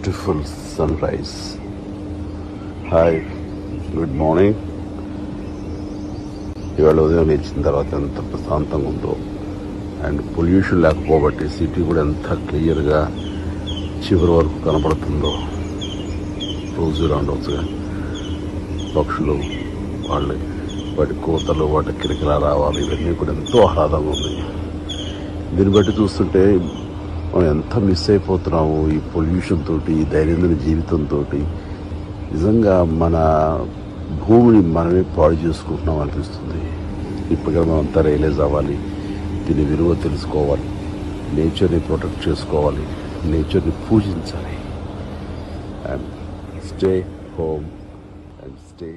Beautiful sunrise. Hi, good morning. ఇవాళ ఉదయం లేచిన తర్వాత ఎంత ప్రశాంతంగా ఉందో, అండ్ పొల్యూషన్ లేకపోబట్టి సిటీ కూడా ఎంత క్లియర్గా చివరి వరకు కనపడుతుందో. రోజు రాండవచ్చుగా పక్షులు వాటి కోతలు, వాటి కిరకిలా రావాలి, ఇవన్నీ కూడా ఎంతో ఆహ్లాదంగా ఉంది. దీన్ని బట్టి చూస్తుంటే మనం ఎంత మిస్ అయిపోతున్నాము ఈ పొల్యూషన్ తోటి, ఈ దైనందిన జీవితంతో. నిజంగా మన భూమిని మనమే పాడు చేసుకుంటున్నాం అనిపిస్తుంది. ఇప్పటికే మనం అంతా రియలైజ్ అవ్వాలి, దీని విలువ తెలుసుకోవాలి, నేచర్ని ప్రొటెక్ట్ చేసుకోవాలి, నేచర్ని పూజించాలి. And stay home and stay